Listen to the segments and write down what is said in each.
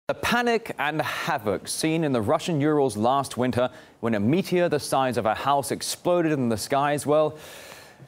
The panic and havoc seen in the Russian Urals last winter when a meteor the size of a house exploded in the skies, well,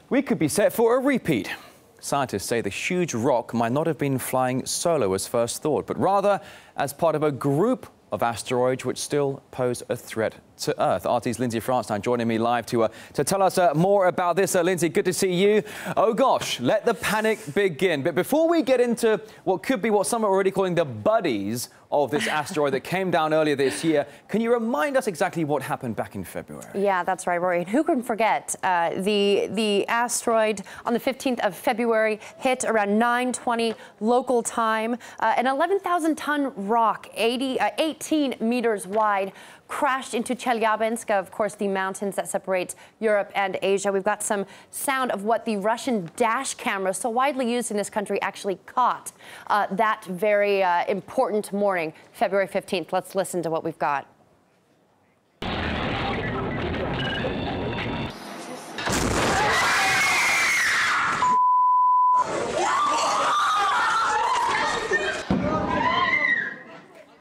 we could be set for a repeat. Scientists say the huge rock might not have been flying solo as first thought, but rather as part of a group of asteroids which still pose a threat to Earth. RT's Lindsay France now joining me live to tell us more about this. Lindsay, good to see you. Oh gosh, let the panic begin. But before we get into what could be what some are already calling the buddies of this asteroid that came down earlier this year, can you remind us exactly what happened back in February? Yeah, that's right, Rory. Who can forget the asteroid on the 15th of February hit around 9:20 local time. An 11,000-ton rock, 18 meters wide, crashed into Chelyabinsk, of course, the mountains that separate Europe and Asia. We've got some sound of what the Russian dash camera, so widely used in this country, actually caught that very important morning, February 15th. Let's listen to what we've got.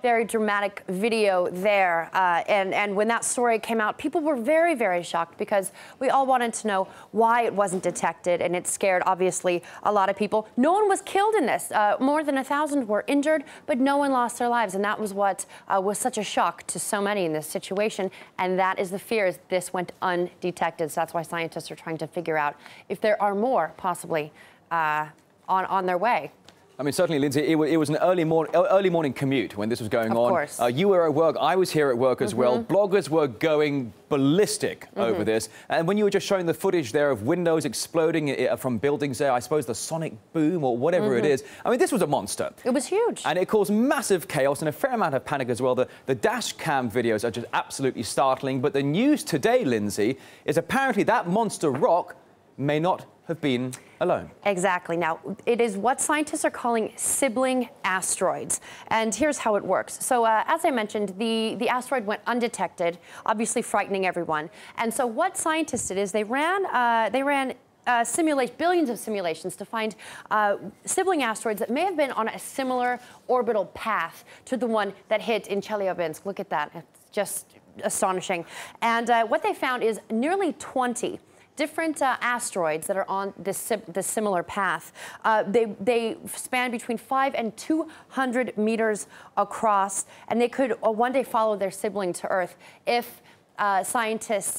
Very dramatic video there. And when that story came out, people were very, very shocked because we all wanted to know why it wasn't detected, and it scared, obviously, a lot of people. No one was killed in this. More than 1,000 were injured, but no one lost their lives, and that was what was such a shock to so many in this situation, and that is the fear, is this went undetected. So that's why scientists are trying to figure out if there are more, possibly, on their way. I mean, certainly, Lindsay, it was an early morning commute when this was going on. Of course. You were at work. I was here at work as well. Bloggers were going ballistic over this. And when you were just showing the footage there of windows exploding from buildings there, I suppose the sonic boom or whatever it is, I mean, this was a monster. It was huge. And it caused massive chaos and a fair amount of panic as well. The dash cam videos are just absolutely startling. But the news today, Lindsay, is apparently that monster rock may not have been alone. Exactly. Now, it is what scientists are calling sibling asteroids. And here's how it works. So, as I mentioned, the asteroid went undetected, obviously frightening everyone. And so what scientists did is they ran billions of simulations to find sibling asteroids that may have been on a similar orbital path to the one that hit in Chelyabinsk. Look at that. It's just astonishing. And what they found is nearly 20 different asteroids that are on this similar path. They span between 5 and 200 meters across, and they could one day follow their sibling to Earth if scientists,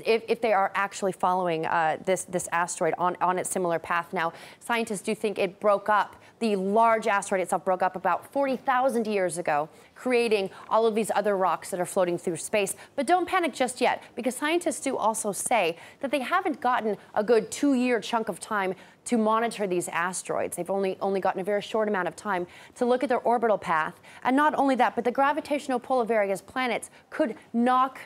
if they are actually following this asteroid on its similar path. Now, scientists do think it broke up. The large asteroid itself broke up about 40,000 years ago, creating all of these other rocks that are floating through space. But don't panic just yet, because scientists do also say that they haven't gotten a good 2-year chunk of time to monitor these asteroids. They've only gotten a very short amount of time to look at their orbital path. And not only that, but the gravitational pull of various planets could knock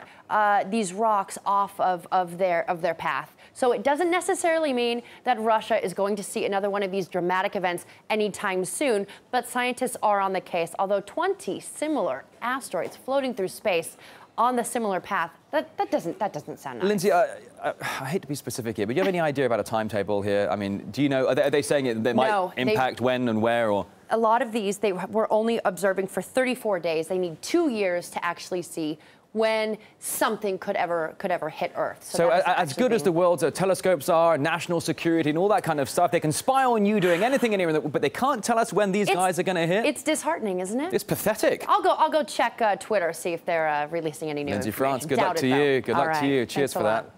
these rocks off of their path. So it doesn't necessarily mean that Russia is going to see another one of these dramatic events anytime soon, but scientists are on the case. Although 20 similar asteroids floating through space on the similar path, that doesn't sound nice. Lindsay, I hate to be specific here, but do you have any idea about a timetable here? I mean, do you know, are they saying they might impact when and where? Or a lot of these, they were only observing for 34 days. They need 2 years to actually see when something could ever hit Earth. So as good as the world's telescopes are, national security and all that kind of stuff, they can spy on you doing anything anywhere, but they can't tell us when these guys are going to hit? It's disheartening, isn't it? It's pathetic. I'll go check Twitter, see if they're releasing any new Lindsay information. France, good luck to you. Good luck to you. Cheers for that.